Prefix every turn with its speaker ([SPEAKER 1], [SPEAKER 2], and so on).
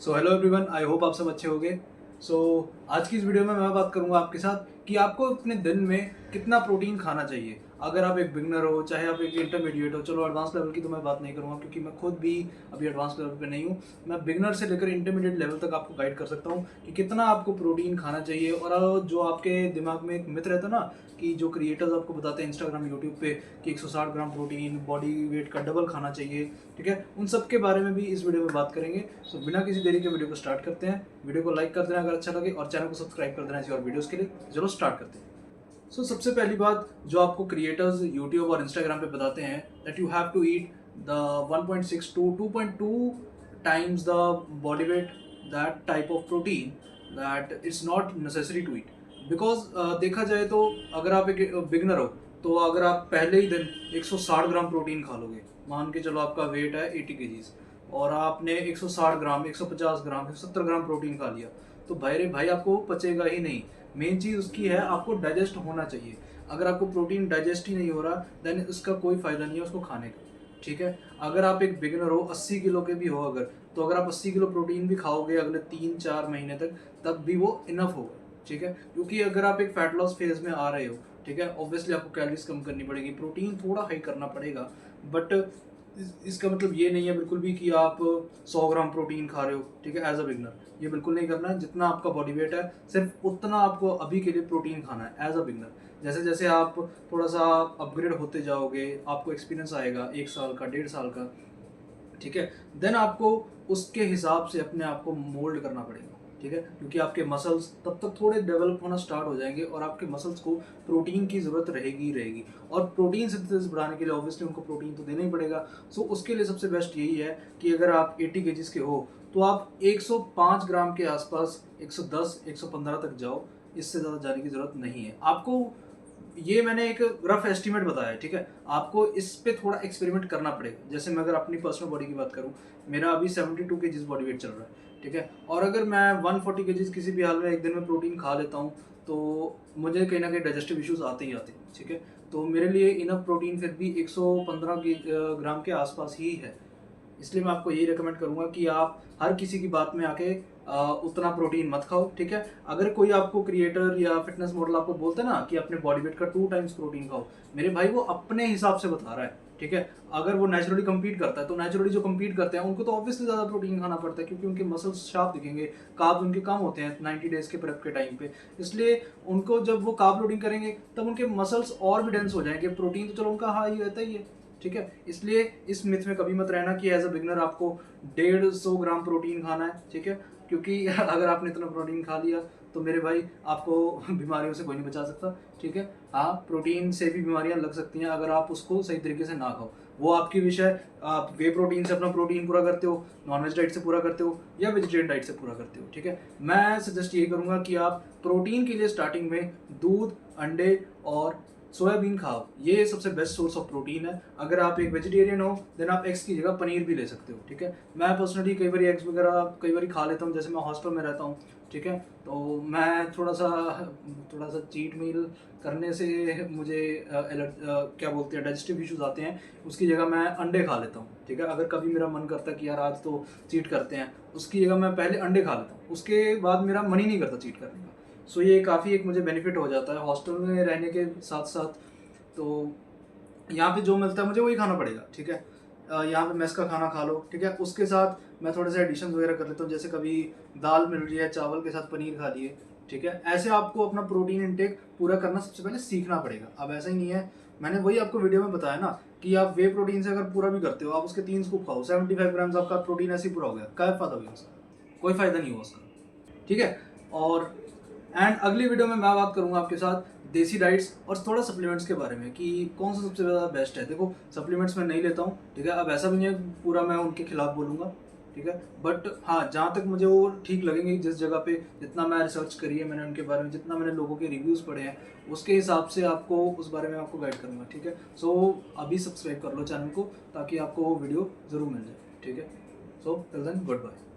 [SPEAKER 1] So hello everyone, I hope आप सब अच्छे होंगे। सो आज की इस वीडियो में मैं बात करूंगा आपके साथ कि आपको अपने दिन में कितना प्रोटीन खाना चाहिए। अगर आप एक बिगनर हो, चाहे आप एक इंटरमीडिएट हो, चलो एडवांस लेवल की तो मैं बात नहीं करूंगा क्योंकि मैं खुद भी अभी एडवांस लेवल पे नहीं हूँ। मैं बिगनर से लेकर इंटरमीडिएट लेवल तक आपको गाइड कर सकता हूँ कि कितना आपको प्रोटीन खाना चाहिए। और जो आपके दिमाग में एक मिथ रहता है ना कि जो क्रिएटर्स आपको बताते हैं इंस्टाग्राम यूट्यूब पे कि 160 ग्राम प्रोटीन बॉडी वेट का डबल खाना चाहिए, ठीक है, उन सब के बारे में भी इस वीडियो में बात करेंगे। सो बिना किसी देरी के वीडियो को स्टार्ट करते हैं। वीडियो को लाइक कर देना अगर अच्छा लगे और चैनल को सब्सक्राइब कर देना ऐसी और वीडियोस के लिए। चलो स्टार्ट करते हैं। सबसे पहली बात जो आपको क्रिएटर्स यूट्यूब और इंस्टाग्राम पे बताते हैं that you have to eat the 1.6 to 2.2 times the body weight that type of protein that it's not necessary to eat. Because देखा जाए तो अगर आप एक बिगनर हो तो अगर आप पहले ही दिन 160 ग्राम प्रोटीन खा लोगे, मान के चलो आपका वेट है 80 केजीज और आपने 160 ग्राम 150 ग्राम 170 ग्राम प्रोटीन खा लिया, तो भाई रे भाई आपको पचेगा ही नहीं। मेन चीज़ उसकी है आपको डाइजेस्ट होना चाहिए। अगर आपको प्रोटीन डाइजेस्ट ही नहीं हो रहा देन उसका कोई फ़ायदा नहीं है उसको खाने का, ठीक है। अगर आप एक बिगिनर हो 80 किलो के भी हो अगर, तो अगर आप 80 किलो प्रोटीन भी खाओगे अगले 3-4 महीने तक तब भी वो इनफ होगा, ठीक है। क्योंकि अगर आप एक फैट लॉस फेज में आ रहे हो, ठीक है, ऑब्वियसली आपको कैलोरीज कम करनी पड़ेगी, प्रोटीन थोड़ा हाई करना पड़ेगा। बट इसका मतलब ये नहीं है बिल्कुल भी कि आप 100 ग्राम प्रोटीन खा रहे हो, ठीक है, एज अ बिगनर। ये बिल्कुल नहीं करना है। जितना आपका बॉडी वेट है सिर्फ उतना आपको अभी के लिए प्रोटीन खाना है एज अ बिगनर। जैसे जैसे आप थोड़ा सा अपग्रेड होते जाओगे, आपको एक्सपीरियंस आएगा 1 साल का 1.5 साल का, ठीक है, देन आपको उसके हिसाब से अपने आप को मोल्ड करना पड़ेगा, ठीक है। क्योंकि आपके मसल्स तब तक थोड़े डेवलप होना स्टार्ट हो जाएंगे और आपके मसल्स को प्रोटीन की ज़रूरत रहेगी ही रहेगी। और प्रोटीन सिंथेसिस बढ़ाने के लिए ऑब्वियसली उनको प्रोटीन तो देना ही पड़ेगा। सो उसके लिए सबसे बेस्ट यही है कि अगर आप 80 केजीज के हो तो आप 105 ग्राम के आसपास 110 115 तक जाओ। इससे ज़्यादा जाने की ज़रूरत नहीं है आपको। ये मैंने एक रफ एस्टिमेट बताया है, ठीक है। आपको इस पे थोड़ा एक्सपेरिमेंट करना पड़ेगा। जैसे मैं अगर अपनी पर्सनल बॉडी की बात करूँ, मेरा अभी 72 केजीज बॉडी वेट चल रहा है, ठीक है। और अगर मैं 140 केजीज किसी भी हाल में एक दिन में प्रोटीन खा लेता हूँ तो मुझे कहीं ना कहीं डाइजेस्टिव इश्यूज आते ही आते हैं, ठीक है। तो मेरे लिए इनफ प्रोटीन फिर भी 115 ग्राम के आसपास ही है। इसलिए मैं आपको यही रिकमेंड करूंगा कि आप हर किसी की बात में आके उतना प्रोटीन मत खाओ, ठीक है। अगर कोई आपको क्रिएटर या फिटनेस मॉडल आपको बोलता है ना कि अपने बॉडी वेट का 2 टाइम्स प्रोटीन खाओ, मेरे भाई वो अपने हिसाब से बता रहा है, ठीक है। अगर वो नेचुरली compete करता है तो नेचुरली जो compete करते हैं उनको तो ऑब्वियसली ज़्यादा प्रोटीन खाना पड़ता है क्योंकि उनके मसल्स शार्प दिखेंगे, कार्ब्स उनके कम होते हैं 90 डेज के प्रेप के टाइम पे। इसलिए उनको जब वो कार्ब लोडिंग करेंगे तब उनके मसल्स और भी डेंस हो जाएंगे। प्रोटीन तो चलो उनका हाई रहता ही है, ठीक है। इसलिए इस मिथ में कभी मत रहना कि एज अ बिगनर आपको 150 ग्राम प्रोटीन खाना है, ठीक है। क्योंकि अगर आपने इतना प्रोटीन खा लिया तो मेरे भाई आपको बीमारियों से कोई नहीं बचा सकता, ठीक है। हाँ, प्रोटीन से भी बीमारियां लग सकती हैं अगर आप उसको सही तरीके से ना खाओ, वो आपकी विषय। आप वे प्रोटीन से अपना प्रोटीन पूरा करते हो, नॉनवेज डाइट से पूरा करते हो या वेजिटेरियन डाइट से पूरा करते हो, ठीक है। मैं सजेस्ट यही करूंगा कि आप प्रोटीन के लिए स्टार्टिंग में दूध, अंडे और सोयाबीन खाओ। ये सबसे बेस्ट सोर्स ऑफ प्रोटीन है। अगर आप एक वेजिटेरियन हो देन आप एग्स की जगह पनीर भी ले सकते हो, ठीक है। मैं पर्सनली कई बार एग्स वगैरह कई बार खा लेता हूँ, जैसे मैं हॉस्टल में रहता हूँ, ठीक है। तो मैं थोड़ा सा चीट मील करने से मुझे क्या बोलते हैं डाइजेस्टिव इश्यूज आते हैं। उसकी जगह मैं अंडे खा लेता हूँ, ठीक है। अगर कभी मेरा मन करता है कि यार आज तो चीट करते हैं, उसकी जगह मैं पहले अंडे खा लेता हूँ, उसके बाद मेरा मन ही नहीं करता चीट करने का। सो ये काफ़ी एक मुझे बेनिफिट हो जाता है हॉस्टल में रहने के साथ साथ। तो यहाँ पे जो मिलता है मुझे वही खाना पड़ेगा, ठीक है। यहाँ पे मेस का खाना खा लो, ठीक है। उसके साथ मैं थोड़े से एडिशन वगैरह कर लेता हूँ, जैसे कभी दाल मिल रही है चावल के साथ पनीर खा लिए, ठीक है। ऐसे आपको अपना प्रोटीन इंटेक पूरा करना सबसे पहले सीखना पड़ेगा। अब ऐसा ही नहीं है, मैंने वही आपको वीडियो में बताया ना कि आप वे प्रोटीन से अगर पूरा भी करते हो, आप उसके 3 स्कूप खाओ, 75 ग्राम्स आपका प्रोटीन ऐसे ही पूरा हो गया, क्या फायदा हुआ उसका? कोई फायदा नहीं हुआ उसका, ठीक है। और एंड अगली वीडियो में मैं बात करूंगा आपके साथ देसी डाइट्स और थोड़ा सप्लीमेंट्स के बारे में कि कौन सा सबसे ज़्यादा बेस्ट है। देखो सप्लीमेंट्स मैं नहीं लेता हूँ, ठीक है। अब ऐसा भी नहीं है पूरा मैं उनके खिलाफ बोलूँगा, ठीक है। बट हाँ, जहाँ तक मुझे वो ठीक लगेंगे, जिस जगह पे जितना मैं रिसर्च करी है मैंने उनके बारे में, जितना मैंने लोगों के रिव्यूज़ पढ़े हैं, उसके हिसाब से आपको उस बारे में आपको गाइड करूँगा, ठीक है। सो अभी सब्सक्राइब कर लो चैनल को ताकि आपको वो वीडियो ज़रूर मिल जाए, ठीक है। So till then good bye.